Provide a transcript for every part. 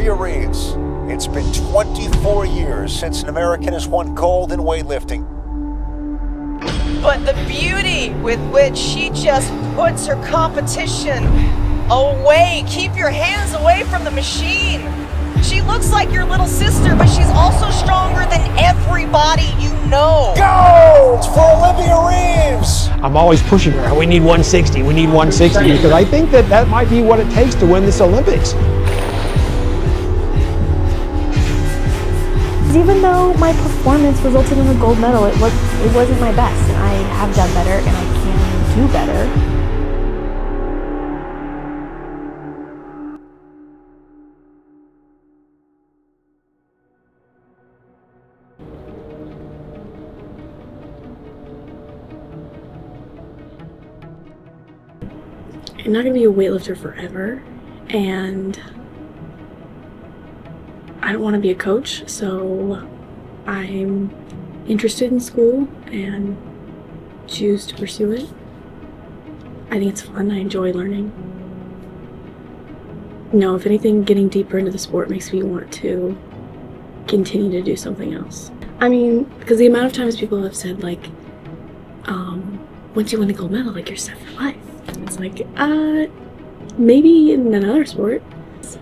Olivia Reeves. It's been 24 years since an American has won gold in weightlifting. But the beauty with which she just puts her competition away. Keep your hands away from the machine. She looks like your little sister, but she's also stronger than everybody you know. Gold for Olivia Reeves! I'm always pushing her. We need 160, we need 160, because I think that that might be what it takes to win this Olympics. Even though my performance resulted in a gold medal, it wasn't my best, and I have done better, and I can do better. I'm not gonna be a weightlifter forever, and I don't want to be a coach, so I'm interested in school and choose to pursue it. I think it's fun. I enjoy learning. No, if anything, getting deeper into the sport makes me want to continue to do something else. I mean, because the amount of times people have said, like, once you win the gold medal, like, you're set for life. It's like, maybe in another sport.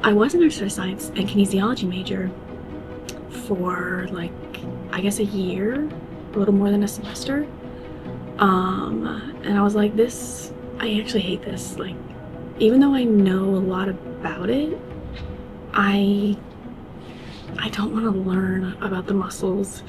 I was an exercise science and kinesiology major for, like, I guess a year, a little more than a semester. And I was like, I actually hate this. Like, even though I know a lot about it, I don't want to learn about the muscles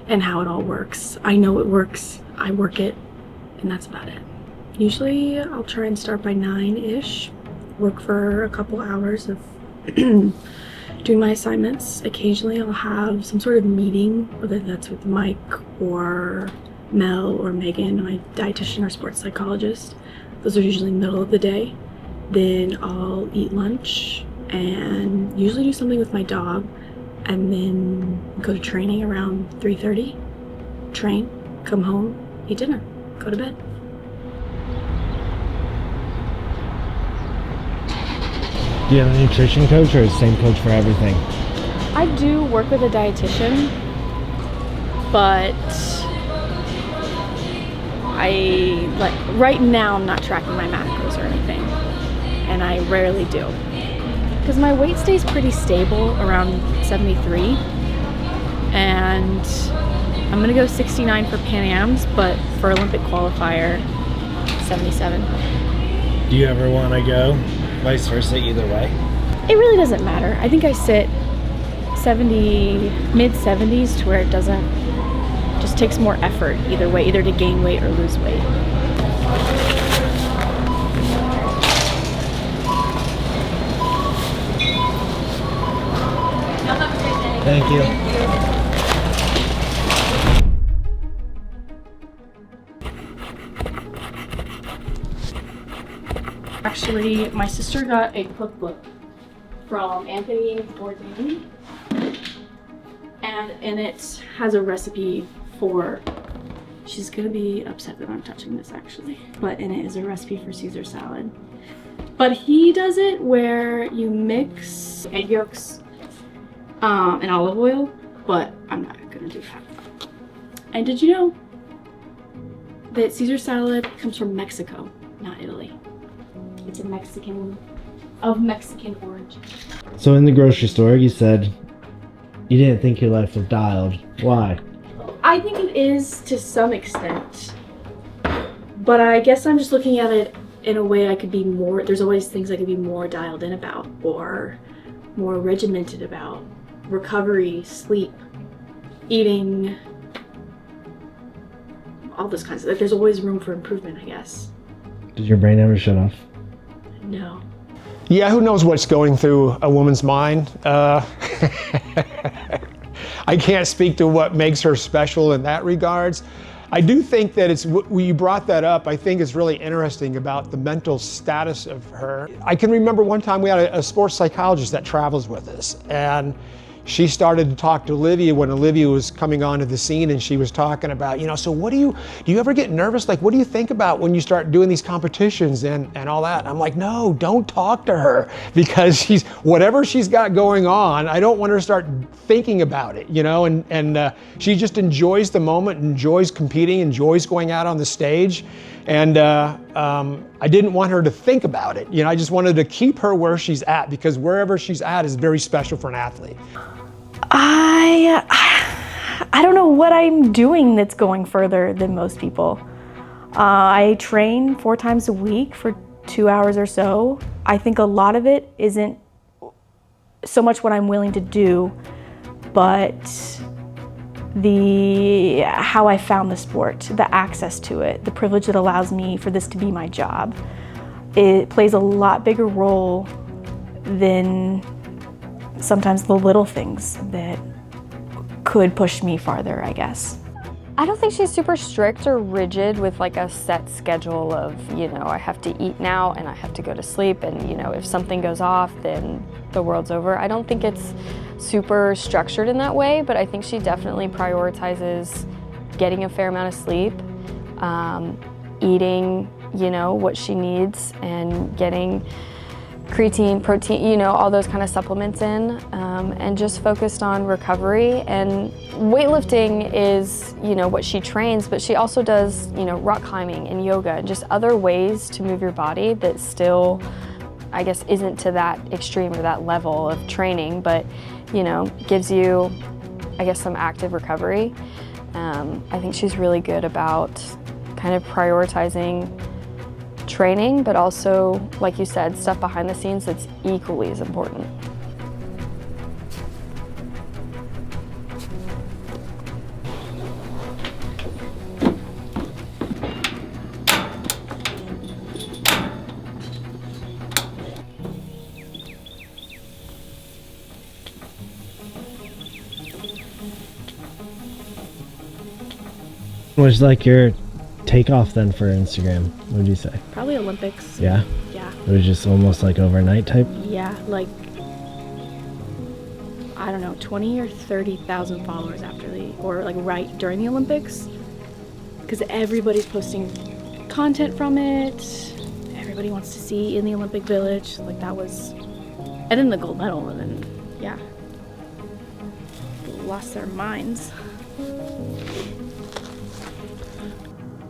and how it all works. I know it works, I work it, and that's about it. Usually I'll try and start by 9-ish, work for a couple hours of doing my assignments. Occasionally I'll have some sort of meeting, whether that's with Mike or Mel or Megan, my dietitian or sports psychologist. Those are usually middle of the day. Then I'll eat lunch and usually do something with my dog, and then go to training around 3:30, train, come home, eat dinner, go to bed. Do you have a nutrition coach or the same coach for everything? I do work with a dietitian, but right now I'm not tracking my macros or anything, and I rarely do. Because my weight stays pretty stable around 73, and I'm gonna go 69 for Pan Ams, but for Olympic qualifier, 77. Do you ever want to go vice versa either way? It really doesn't matter. I think I sit 70, mid-70s, to where it just takes more effort either way, either to gain weight or lose weight. Thank you. Actually, my sister got a cookbook from Anthony Bourdain, and in it has a recipe for, she's gonna be upset that I'm touching this actually, but in it is a recipe for Caesar salad. But he does it where you mix egg yolks and olive oil, but I'm not gonna do that. And did you know that Caesar salad comes from Mexico, not Italy? It's of Mexican origin. So in the grocery store, you said you didn't think your life was dialed. Why? I think it is to some extent, but I guess I'm just looking at it in a way I could be more, there's always things I could be more dialed in about, or more regimented about. Recovery, sleep, eating, all those kinds of, like, there's always room for improvement, I guess. Did your brain ever shut off? No. Yeah, who knows what's going through a woman's mind? I can't speak to what makes her special in that regards. I do think that when you brought that up, I think it's really interesting about the mental status of her. I can remember one time we had a sports psychologist that travels with us, and she started to talk to Olivia when Olivia was coming onto the scene, and she was talking about, so do you ever get nervous? Like, what do you think about when you start doing these competitions and all that? And I'm like, no, don't talk to her, because whatever she's got going on, I don't want her to start thinking about it, and she just enjoys the moment, enjoys competing, enjoys going out on the stage. And I didn't want her to think about it. I just wanted to keep her where she's at, because wherever she's at is very special for an athlete. I don't know what I'm doing that's going further than most people. I train 4 times a week for 2 hours or so. I think a lot of it isn't so much what I'm willing to do, but how I found the sport, the access to it, the privilege that allows me for this to be my job. It plays a lot bigger role than sometimes the little things that could push me farther, I guess. I don't think she's super strict or rigid with like a set schedule of, I have to eat now and I have to go to sleep, and if something goes off, then the world's over. I don't think it's super structured in that way, but I think she definitely prioritizes getting a fair amount of sleep, eating, what she needs, and getting creatine, protein, all those kind of supplements in, and just focused on recovery. And weightlifting is, what she trains, but she also does, rock climbing and yoga and just other ways to move your body that still, I guess, isn't to that extreme or that level of training, but, gives you, I guess, some active recovery. I think she's really good about kind of prioritizing training, but also, like you said, stuff behind the scenes that's equally as important. What's like your takeoff then for Instagram? What would you say? Probably Olympics. Yeah? Yeah. It was just almost like overnight type? Yeah, like, I don't know, 20 or 30,000 followers after or like right during the Olympics. Because everybody's posting content from it. Everybody wants to see in the Olympic Village. Like, that was, and then the gold medal, and then, yeah. Lost their minds.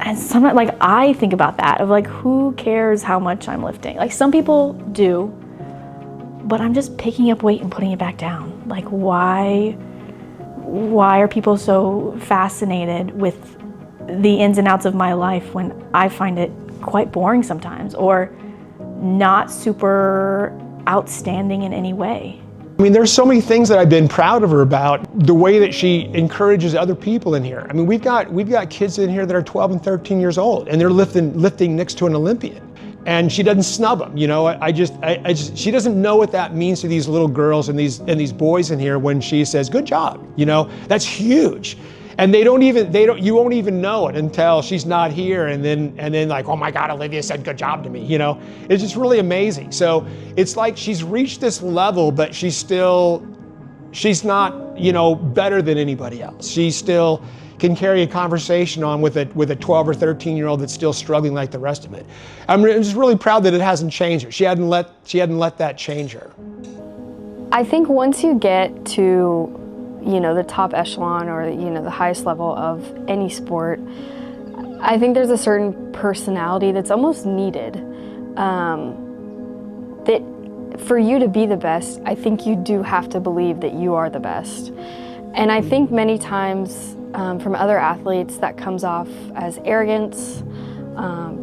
And sometimes, like, I think about that, of like, who cares how much I'm lifting? Like, some people do, but I'm just picking up weight and putting it back down. Like, why are people so fascinated with the ins and outs of my life when I find it quite boring sometimes, or not super outstanding in any way? I mean, there's so many things that I've been proud of her about, the way that she encourages other people in here. I mean, we've got kids in here that are 12 and 13 years old, and they're lifting next to an Olympian, and she doesn't snub them. She doesn't know what that means to these little girls and these boys in here when she says, "Good job." That's huge. And you won't even know it until she's not here, and then like, oh my God, Olivia said good job to me. It's just really amazing. So it's like she's reached this level, but she's not, better than anybody else. She still can carry a conversation on with a 12 or 13-year-old that's still struggling like the rest of it. I'm just really proud that it hasn't changed her. She hadn't let that change her. I think once you get to the top echelon, or the highest level of any sport, I think there's a certain personality that's almost needed. That for you to be the best, I think you do have to believe that you are the best. And I think many times from other athletes that comes off as arrogance,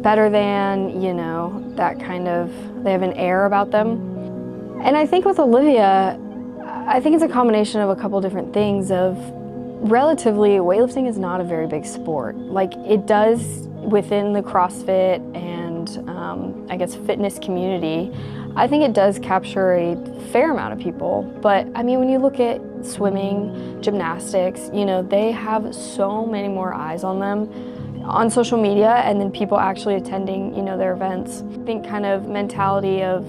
better than, that kind of, they have an air about them. And I think with Olivia, I think it's a combination of a couple different things. Of relatively, weightlifting is not a very big sport. Like, it does within the CrossFit and I guess fitness community, I think it does capture a fair amount of people. But I mean, when you look at swimming, gymnastics, they have so many more eyes on them on social media, and then people actually attending, their events. I think kind of mentality of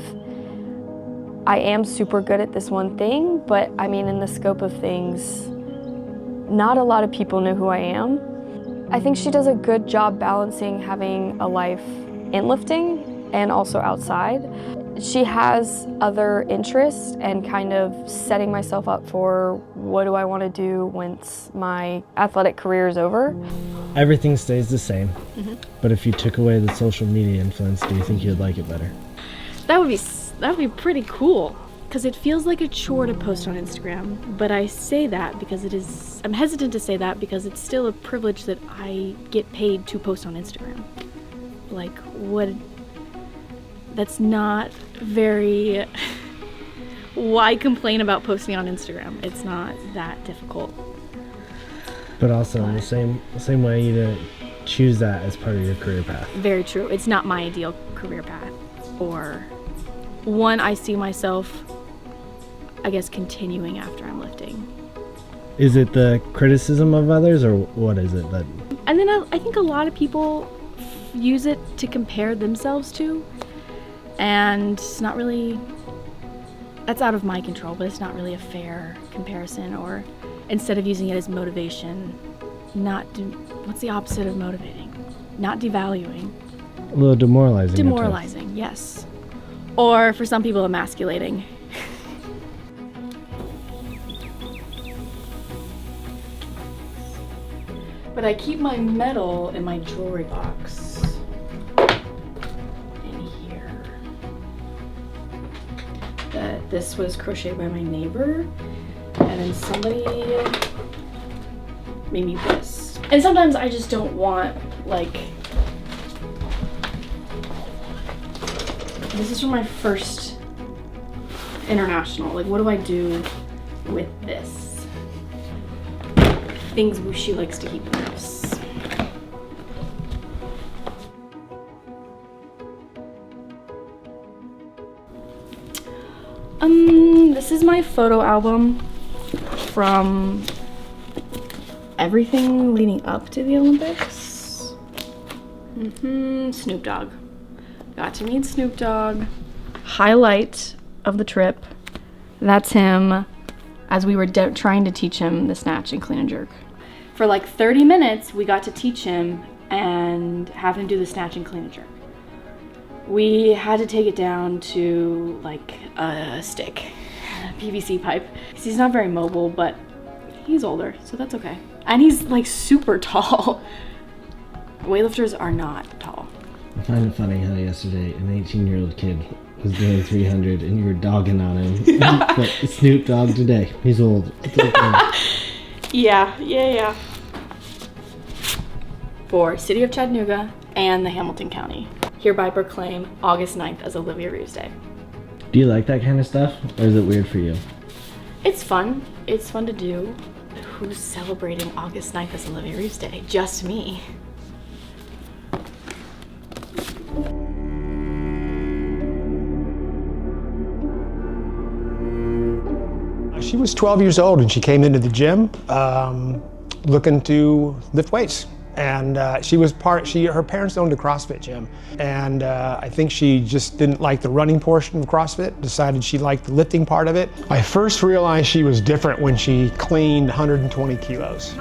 I am super good at this one thing, but I mean, in the scope of things, not a lot of people know who I am. I think she does a good job balancing having a life in lifting and also outside. She has other interests and kind of setting myself up for what do I want to do once my athletic career is over. Everything stays the same, but if you took away the social media influence, do you think you'd like it better? That would be pretty cool. Because it feels like a chore to post on Instagram, but I say that because I'm hesitant to say that because it's still a privilege that I get paid to post on Instagram. Like, that's not very, why complain about posting on Instagram? It's not that difficult. But also in the same way, you didn't choose that as part of your career path. Very true. It's not my ideal career path, or one I see myself, I guess, continuing after I'm lifting. Is it the criticism of others, or what is it that? And then I think a lot of people use it to compare themselves to, and it's not really, that's out of my control, but it's not really a fair comparison. Or instead of using it as motivation, what's the opposite of motivating? Not devaluing. A little demoralizing. Demoralizing, yes. Or for some people, emasculating. But I keep my medal in my jewelry box in here. This was crocheted by my neighbor, and then somebody made me this. And sometimes I just don't want, like, this is from my first international. Like, what do I do with this? Things she likes to keep in the house. This is my photo album from everything leading up to the Olympics. Snoop Dogg. Got to meet Snoop Dogg. Highlight of the trip. That's him as we were trying to teach him the snatch and clean and jerk. For like 30 minutes, we got to teach him and have him do the snatch and clean and jerk. We had to take it down to like a stick, a PVC pipe. He's not very mobile, but he's older, so that's okay. And he's like super tall. Weightlifters are not tall. I find it funny how yesterday an 18-year-old kid was doing 300 and you were dogging on him. But Snoop Dogg today, he's old. It's okay. Yeah. For City of Chattanooga and the Hamilton County. Hereby proclaim August 9th as Olivia Reeves Day. Do you like that kind of stuff, or is it weird for you? It's fun. It's fun to do. Who's celebrating August 9th as Olivia Reeves Day? Just me. She was 12 years old and she came into the gym looking to lift weights. And her parents owned a CrossFit gym. And I think she just didn't like the running portion of CrossFit, decided she liked the lifting part of it. I first realized she was different when she cleaned 120 kilos.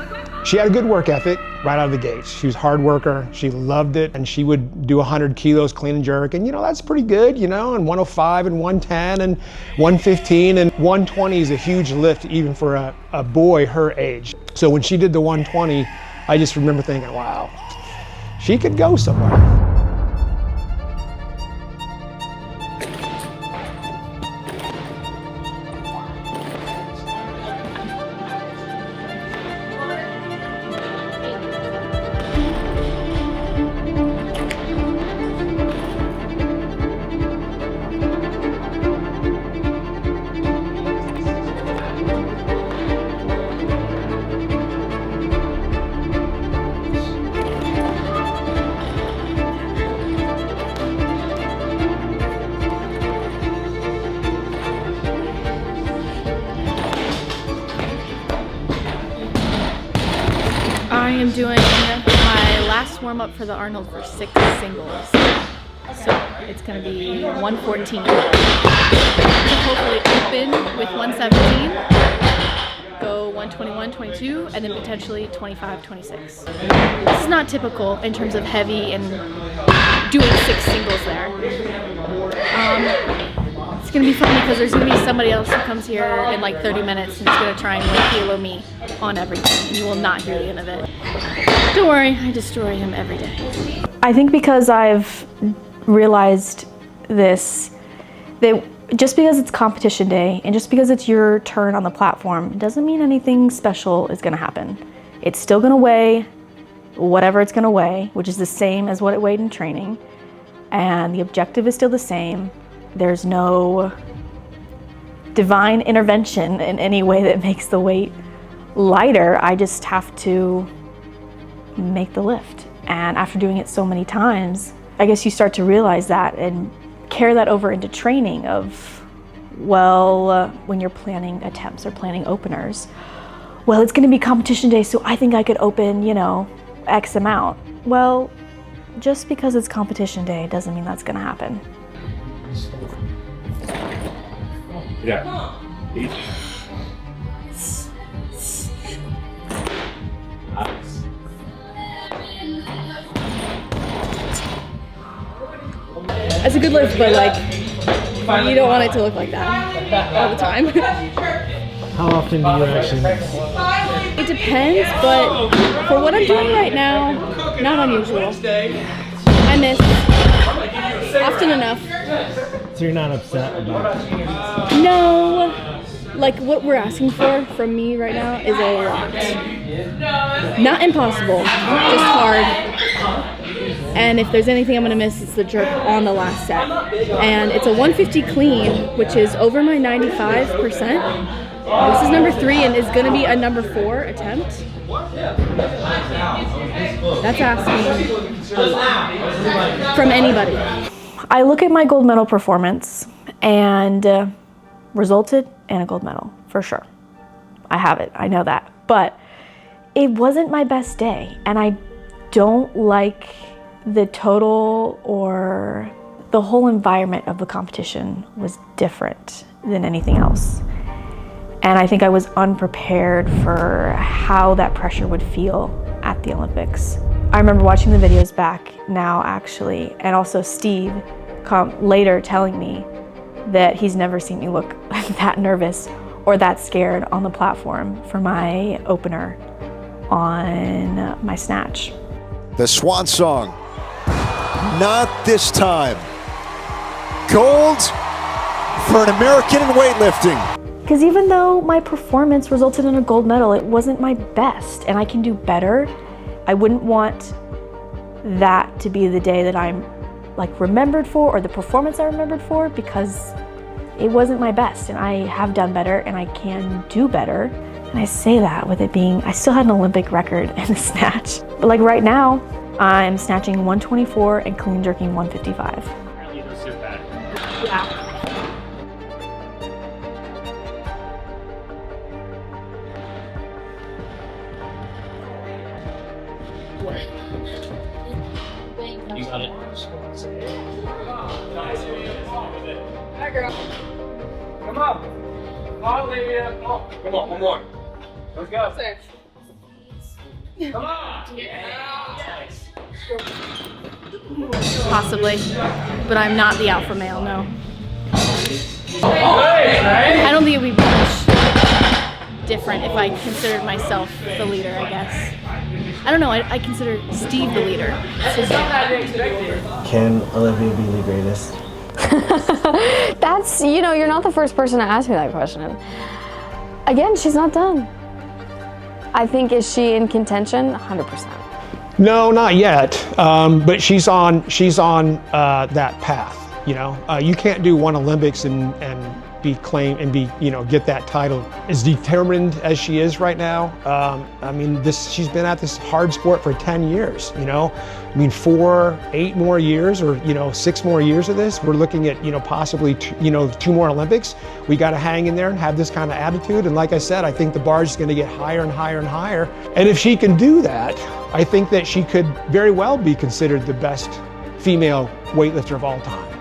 She had a good work ethic right out of the gates. She was a hard worker, she loved it, and she would do 100 kilos clean and jerk, and that's pretty good, and 105 and 110 and 115 and 120 is a huge lift even for a boy her age. So when she did the 120, I just remember thinking, wow, she could go somewhere. I am doing my last warm-up for the Arnold for 6 singles. So it's going to be 114. So hopefully 21, 22, and then potentially 25, 26. This is not typical in terms of heavy and doing 6 singles there. It's gonna be fun because there's gonna be somebody else who comes here in like 30 minutes and is gonna try and like halo me on everything, and you will not hear the end of it. Don't worry, I destroy him every day. I think because I've realized this, that just because it's competition day and just because it's your turn on the platform doesn't mean anything special is gonna happen. It's still gonna weigh whatever it's gonna weigh, which is the same as what it weighed in training, and the objective is still the same. There's no divine intervention in any way that makes the weight lighter. I just have to make the lift. And after doing it so many times, I guess you start to realize that and carry that over into training of, well, when you're planning attempts or planning openers, well, it's gonna be competition day, so I think I could open, you know, X amount. Well, just because it's competition day doesn't mean that's gonna happen. Yeah. It's a good lift, but like, you don't want it to look like that all the time. How often do you actually miss? It depends, but for what I'm doing right now, not unusual. I miss often enough. So you're not upset about it? No, like what we're asking for from me right now is a lot. Not impossible, just hard. And if there's anything I'm gonna miss, it's the jerk on the last set. And it's a 150 clean, which is over my 95%. This is number 3 and is gonna be a number 4 attempt. That's asking a lot from anybody. I look at my gold medal performance and resulted in a gold medal, for sure. I have it, I know that. But it wasn't my best day, and I don't like the total or the whole environment of the competition was different than anything else. And I think I was unprepared for how that pressure would feel at the Olympics. I remember watching the videos back now, actually, and also Steve later telling me that he's never seen me look that nervous or that scared on the platform for my opener on my snatch. The swan song. Not this time. Gold for an American in weightlifting. Because even though my performance resulted in a gold medal, it wasn't my best, and I can do better. I wouldn't want that to be the day that I'm like remembered for, or the performance I remembered for, because it wasn't my best, and I have done better and I can do better. And I say that with it being, I still had an Olympic record in the snatch. But like right now, I'm snatching 124 and clean jerking 155. Yeah. You got it. Hi, girl. Come on. Olivia. Oh, come on, one more. Let's go. Sir. Come on. Yeah. Possibly, but I'm not the alpha male, no. I don't think it would be much different if I considered myself the leader, I guess. I don't know, I consider Steve the leader. It's his job. Can Olivia be the greatest? That's, you know, you're not the first person to ask me that question. Again, she's not done. I think, is she in contention? 100%. No, not yet. But she's on that path. You know, you can't do one Olympics and be claimed and be, you know, get that title. As determined as she is right now, I mean, she's been at this hard sport for 10 years. You know, I mean, 8 more years, or 6 more years of this. We're looking at possibly 2 more Olympics. We got to hang in there and have this kind of attitude. And like I said, I think the bar is going to get higher and higher and higher. And if she can do that, I think that she could very well be considered the best female weightlifter of all time.